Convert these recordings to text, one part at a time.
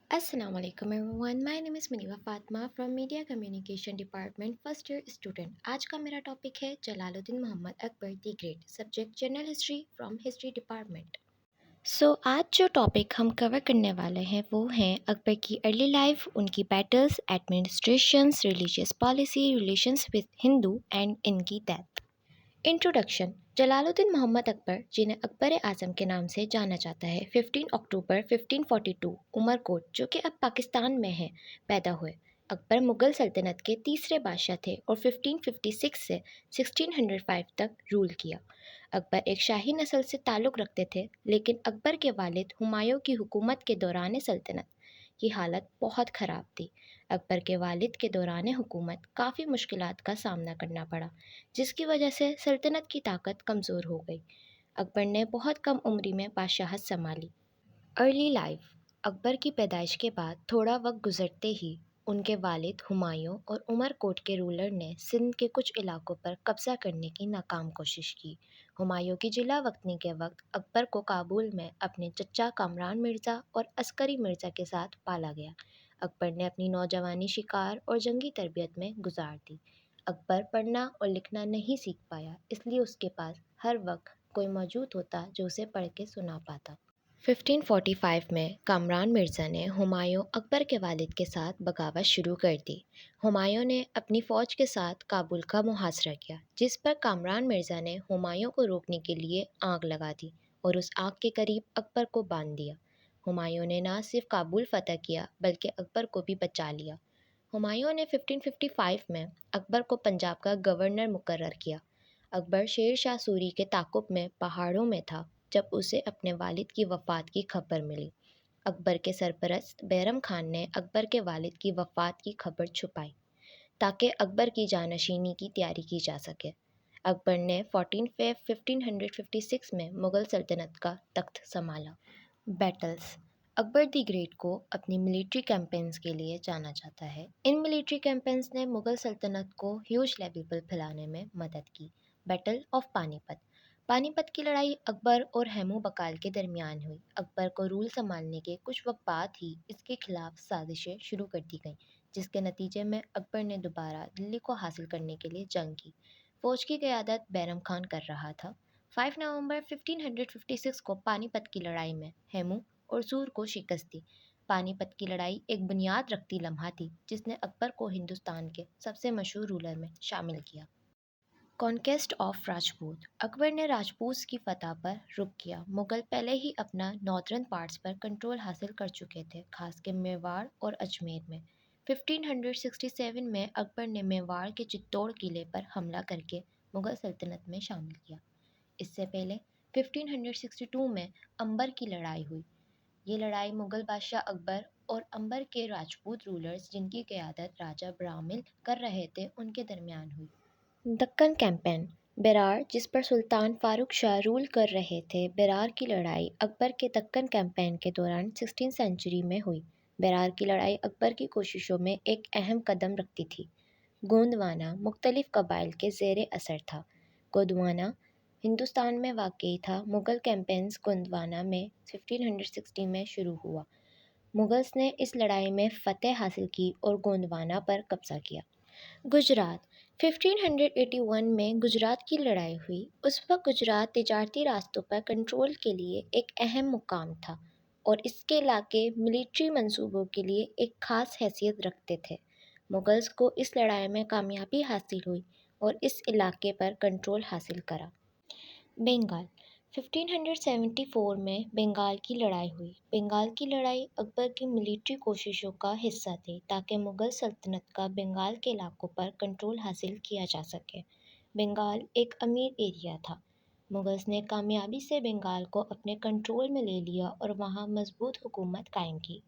Assalamu alaikum everyone. My name is Maniva Fatma from Media Communication Department first year student. आज का मेरा topic है Jalaluddin Mohammad Akbar the great, subject general history from history department. आज जो topic हम cover करने वाले हैं वो हैं अकबर की अर्ली लाइफ, उनकी battles, administrations, religious policy, relations with Hindu and इनकी डेथ। इंट्रोडक्शन। जलालुद्दीन मोहम्मद अकबर, जिन्हें अकबर आज़म के नाम से जाना जाता है, 15 अक्टूबर 1542 उमरकोट, जो कि अब पाकिस्तान में है, पैदा हुए। अकबर मुग़ल सल्तनत के तीसरे बादशाह थे और 1556 से 1605 तक रूल किया। अकबर एक शाही नस्ल से ताल्लुक़ रखते थे, लेकिन अकबर के वालिद हुमायूं की हुकूमत के दौरान सल्तनत की हालत बहुत ख़राब थी। अकबर के वालिद के दौरान हुकूमत काफ़ी मुश्किलात का सामना करना पड़ा, जिसकी वजह से सल्तनत की ताकत कमज़ोर हो गई। अकबर ने बहुत कम उम्र में बादशाहत संभाली। Early life. अकबर की पैदाइश के बाद थोड़ा वक्त गुजरते ही उनके वालिद हुमायूं और उमरकोट के रूलर ने सिंध के कुछ इलाकों पर कब्जा करने की नाकाम कोशिश की। हुमायूं की जिला वक्तनी के वक्त अकबर को काबुल में अपने चचा कामरान मिर्ज़ा और अस्करी मिर्ज़ा के साथ पाला गया। अकबर ने अपनी नौजवानी शिकार और जंगी तरबियत में गुजार दी। अकबर पढ़ना और लिखना नहीं सीख पाया, इसलिए उसके पास हर वक्त कोई मौजूद होता जो उसे पढ़ के सुना पाता। 1545 में कामरान मिर्ज़ा ने हुमायूं अकबर के वालिद के साथ बगावत शुरू कर दी। हुमायूं ने अपनी फ़ौज के साथ काबुल का मुहासरा किया, जिस पर कामरान मिर्ज़ा ने हुमायूं को रोकने के लिए आग लगा दी और उस आग के करीब अकबर को बांध दिया। हुमायूं ने न सिर्फ काबुल फ़तह किया बल्कि अकबर को भी बचा लिया। हुमायूं ने 1555 में अकबर को पंजाब का गवर्नर मुकर्रर किया। अकबर शेर शाह सूरी के ताक़ुब में पहाड़ों में था जब उसे अपने वालिद की वफ़ात की खबर मिली। अकबर के सरपरस्त बैरम खान ने अकबर के वालिद की वफ़ात की खबर छुपाई ताकि अकबर की जानशीनी की तैयारी की जा सके। अकबर ने 14 फ़रवरी 1556 में मुग़ल सल्तनत का तख्त संभाला। बैटल्स। अकबर दी ग्रेट को अपनी मिलिट्री कैंपेन्स के लिए जाना जाता है। इन मिलिट्री कैंपेन्स ने मुग़ल सल्तनत को ह्यूज लेवल पर फैलाने में मदद की। Battle of Panipat. पानीपत की लड़ाई अकबर और हैमू बकाल के दरमियान हुई। अकबर को रूल संभालने के कुछ वक्त बाद ही इसके खिलाफ साजिशें शुरू कर दी गईं, जिसके नतीजे में अकबर ने दोबारा दिल्ली को हासिल करने के लिए जंग की। फ़ौज की क़यादत बैरम खान कर रहा था। 5 नवंबर 1556 को पानीपत की लड़ाई में हैमू और सूर को शिकस्त दी। पानीपत की लड़ाई एक बुनियाद रखती लम्हा थी जिसने अकबर को हिंदुस्तान के सबसे मशहूर रूलर में शामिल किया। Conquest of Rajput. अकबर ने राजपूत की फतह पर रुख किया। मुग़ल पहले ही अपना नॉर्दर्न पार्ट्स पर कंट्रोल हासिल कर चुके थे, खासकर मेवाड़ और अजमेर में। 1567 में अकबर ने मेवाड़ के चित्तौड़ किले पर हमला करके मुग़ल सल्तनत में शामिल किया। इससे पहले 1562 में अंबर की लड़ाई हुई। ये लड़ाई मुग़ल बादशाह अकबर और अंबर के राजपूत रूलर्स, जिनकी क़यादत राजा ब्राह्मिल कर रहे थे, उनके दरमियान हुई। दक्कन कैंपेन। बेरार, जिस पर सुल्तान फारूक शाह रूल कर रहे थे, बेरार की लड़ाई अकबर के दक्कन कैंपेन के दौरान 16वीं सेंचुरी में हुई। बेरार की लड़ाई अकबर की कोशिशों में एक अहम कदम रखती थी। गोंदवाना मुख्तलिफ कबाइल के ज़ेर असर था। गोंदवाना हिंदुस्तान में वाक़ई था। मुग़ल कैंपेन्स गोंदवाना में 1560 में शुरू हुआ। मुग़ल्स ने इस लड़ाई में फ़तह हासिल की और गोंदवाना पर कब्ज़ा किया। गुजरात। 1581 में गुजरात की लड़ाई हुई। उस वक्त गुजरात तिजारती रास्तों पर कंट्रोल के लिए एक अहम मुकाम था और इसके इलाके मिलिट्री मंसूबों के लिए एक ख़ास हैसियत रखते थे। मुग़ल्स को इस लड़ाई में कामयाबी हासिल हुई और इस इलाके पर कंट्रोल हासिल करा। बंगाल। 1574 में बंगाल की लड़ाई हुई। बंगाल की लड़ाई अकबर की मिलिट्री कोशिशों का हिस्सा थी ताकि मुग़ल सल्तनत का बंगाल के इलाकों पर कंट्रोल हासिल किया जा सके। बंगाल एक अमीर एरिया था। मुग़ल्स ने कामयाबी से बंगाल को अपने कंट्रोल में ले लिया और वहाँ मजबूत हुकूमत कायम की।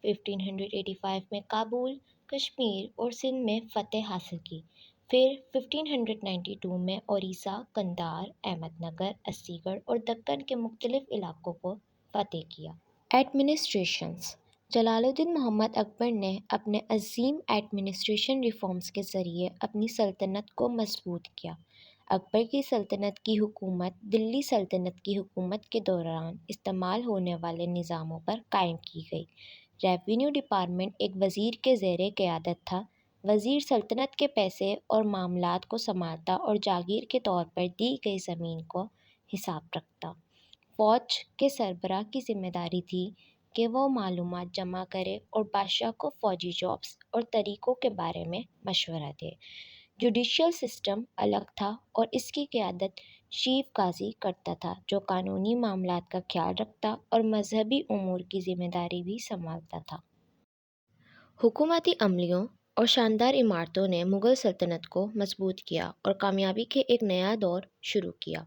1585 में काबुल, कश्मीर और सिंध में फ़तह हासिल की। फिर 1592 में ओडिशा, कंधार, अहमदनगर, अस्सीगढ़ और दक्कन के मुख्तलिफ इलाकों को फ़तह किया। एडमिनिस्ट्रेशंस। जलालुद्दीन मोहम्मद अकबर ने अपने अजीम एडमिनिस्ट्रेशन रिफॉर्म्स के ज़रिए अपनी सल्तनत को मजबूत किया। अकबर की सल्तनत की हुकूमत दिल्ली सल्तनत की हुकूमत के दौरान इस्तेमाल होने वाले निज़ामों पर कायम की गई, ریونیو ڈپارٹمنٹ ایک وزیر کے زیر قیادت تھا۔ وزیر سلطنت کے پیسے اور معاملات کو سنبھالتا اور جاگیر کے طور پر دی گئی زمین کو حساب رکھتا۔ فوج کے سربراہ کی ذمہ داری تھی کہ وہ معلومات جمع کرے اور بادشاہ کو فوجی جابس اور طریقوں کے بارے میں مشورہ دے۔ جوڈیشل سسٹم الگ تھا اور اس کی قیادت چیف قاضی کرتا تھا، جو قانونی معاملات کا خیال رکھتا اور مذہبی امور کی ذمہ داری بھی سنبھالتا تھا۔ حکومتی عملیوں اور شاندار عمارتوں نے مغل سلطنت کو مضبوط کیا اور کامیابی کے ایک نیا دور شروع کیا۔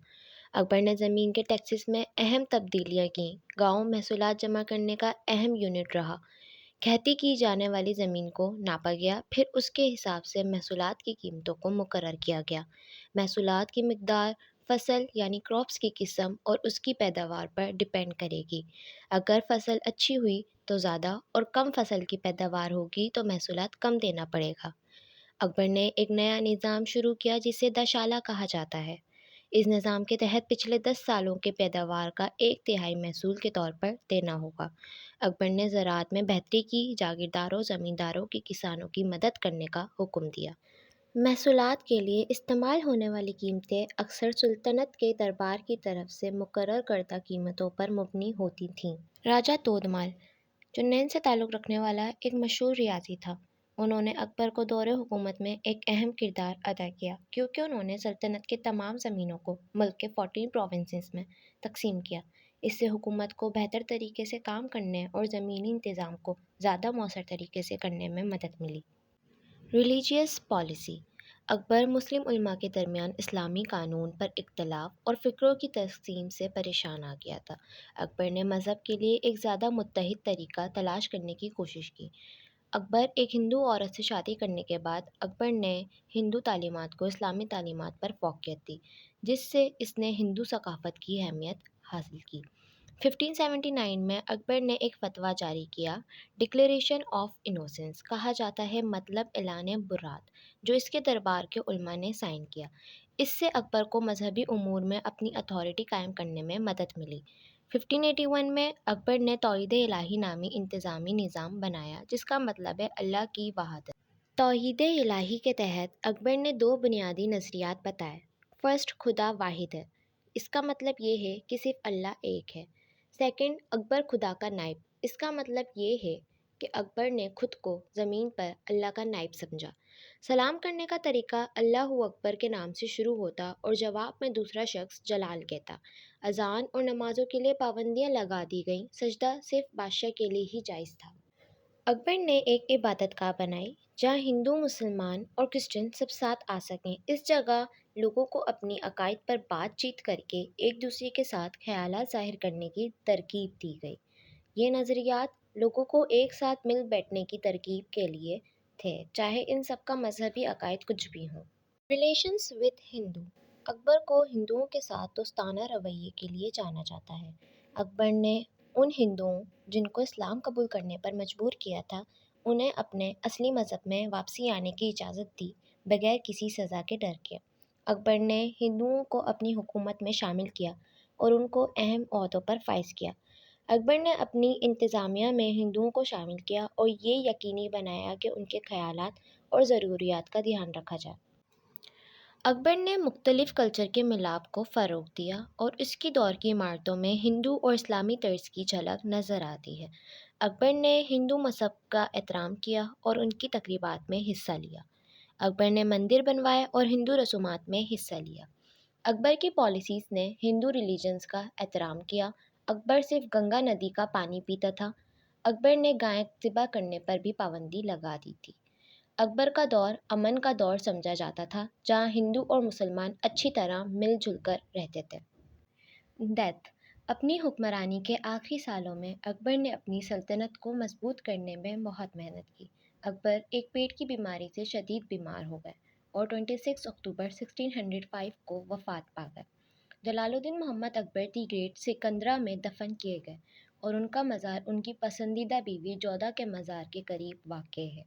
اکبر نے زمین کے ٹیکسز میں اہم تبدیلیاں کیں۔ گاؤں محصولات جمع کرنے کا اہم یونٹ رہا۔ کھیتی کی جانے والی زمین کو ناپا گیا، پھر اس کے حساب سے محصولات کی قیمتوں کو مقرر کیا گیا۔ محصولات کی مقدار فصل یعنی کراپس کی قسم اور اس کی پیداوار پر ڈیپینڈ کرے گی۔ اگر فصل اچھی ہوئی تو زیادہ اور کم فصل کی پیداوار ہوگی تو محصولات کم دینا پڑے گا۔ اکبر نے ایک نیا نظام شروع کیا جسے دشالہ کہا جاتا ہے۔ اس نظام کے تحت پچھلے 10 سالوں کے پیداوار کا 1/3 محصول کے طور پر دینا ہوگا۔ اکبر نے زراعت میں بہتری کی، جاگیرداروں، زمینداروں کی کسانوں کی مدد کرنے کا حکم دیا۔ محصولات کے لیے استعمال ہونے والی قیمتیں اکثر سلطنت کے دربار کی طرف سے مقرر کردہ قیمتوں پر مبنی ہوتی تھیں۔ راجہ تودمال، جو نین سے تعلق رکھنے والا ایک مشہور ریاضی تھا، انہوں نے اکبر کو دور حکومت میں ایک اہم کردار ادا کیا، کیونکہ انہوں نے سلطنت کے تمام زمینوں کو ملک کے 14 پروونسز میں تقسیم کیا۔ اس سے حکومت کو بہتر طریقے سے کام کرنے اور زمینی انتظام کو زیادہ مؤثر طریقے سے کرنے میں مدد ملی۔ Religious policy. اکبر مسلم علماء کے درمیان اسلامی قانون پر اختلاف اور فکروں کی تقسیم سے پریشان آ گیا تھا۔ اکبر نے مذہب کے لیے ایک زیادہ متحد طریقہ تلاش کرنے کی کوشش کی۔ اکبر ایک ہندو عورت سے شادی کرنے کے بعد اکبر نے ہندو تعلیمات کو اسلامی تعلیمات پر فوقیت دی، جس سے اس نے ہندو ثقافت کی اہمیت حاصل کی۔ 1579 میں اکبر نے ایک فتویٰ جاری کیا، ڈکلیریشن آف انوسنس کہا جاتا ہے، مطلب اعلان برات، جو اس کے دربار کے علماء نے سائن کیا۔ اس سے اکبر کو مذہبی امور میں اپنی اتھارٹی قائم کرنے میں مدد ملی۔ 1581 میں اکبر نے توحید الہی نامی انتظامی نظام بنایا، جس کا مطلب ہے اللہ کی وحدت۔ توحید الہی کے تحت اکبر نے 2 بنیادی نظریات بتائے۔ فرسٹ، خدا واحد ہے، اس کا مطلب یہ ہے کہ صرف اللہ ایک ہے۔ سیکنڈ، اکبر خدا کا نائب، اس کا مطلب یہ ہے کہ اکبر نے خود کو زمین پر اللہ کا نائب سمجھا۔ سلام کرنے کا طریقہ اللہ اکبر کے نام سے شروع ہوتا اور جواب میں دوسرا شخص جلال کہتا۔ اذان اور نمازوں کے لیے پابندیاں لگا دی گئیں، سجدہ صرف بادشاہ کے لیے ہی جائز تھا۔ اکبر نے ایک عبادت گاہ بنائی جہاں ہندو، مسلمان اور کرسچن سب ساتھ آ سکیں۔ اس جگہ لوگوں کو اپنی عقائد پر بات چیت کر کے ایک دوسرے کے ساتھ خیالات ظاہر کرنے کی ترغیب دی گئی۔ یہ نظریات لوگوں کو ایک ساتھ مل بیٹھنے کی ترغیب کے لیے تھے، چاہے ان سب کا مذہبی عقائد کچھ بھی ہوں۔ ریلیشنز ود ہندو۔ اکبر کو ہندوؤں کے ساتھ دوستانہ رویے کے لیے جانا جاتا ہے۔ اکبر نے ان ہندوؤں جن کو اسلام قبول کرنے پر مجبور کیا تھا، انہیں اپنے اصلی مذہب میں واپسی آنے کی اجازت دی، بغیر کسی سزا کے ڈر کے۔ اکبر نے ہندوؤں کو اپنی حکومت میں شامل کیا اور ان کو اہم عہدوں پر فائز کیا۔ اکبر نے اپنی انتظامیہ میں ہندوؤں کو شامل کیا اور یہ یقینی بنایا کہ ان کے خیالات اور ضروریات کا دھیان رکھا جائے۔ اکبر نے مختلف کلچر کے ملاپ کو فروغ دیا اور اس کی دور کی عمارتوں میں ہندو اور اسلامی طرز کی جھلک نظر آتی ہے۔ اکبر نے ہندو مذہب کا احترام کیا اور ان کی تقریبات میں حصہ لیا۔ اکبر نے مندر بنوائے اور ہندو رسومات میں حصہ لیا۔ اکبر کی پالیسیز نے ہندو ریلیجنز کا احترام کیا۔ اکبر صرف گنگا ندی کا پانی پیتا تھا۔ اکبر نے گائیں ذبح کرنے پر بھی پابندی لگا دی تھی۔ اکبر کا دور امن کا دور سمجھا جاتا تھا، جہاں ہندو اور مسلمان اچھی طرح مل جل کر رہتے تھے۔ ڈیتھ۔ اپنی حکمرانی کے آخری سالوں میں اکبر نے اپنی سلطنت کو مضبوط کرنے میں بہت محنت کی۔ اکبر ایک پیٹ کی بیماری سے شدید بیمار ہو گئے اور 26 اکتوبر 1605 کو وفات پا گئے۔ جلال الدین محمد اکبر دی گریٹ سکندرا میں دفن کیے گئے اور ان کا مزار ان کی پسندیدہ بیوی جودہ کے مزار کے قریب واقع ہے۔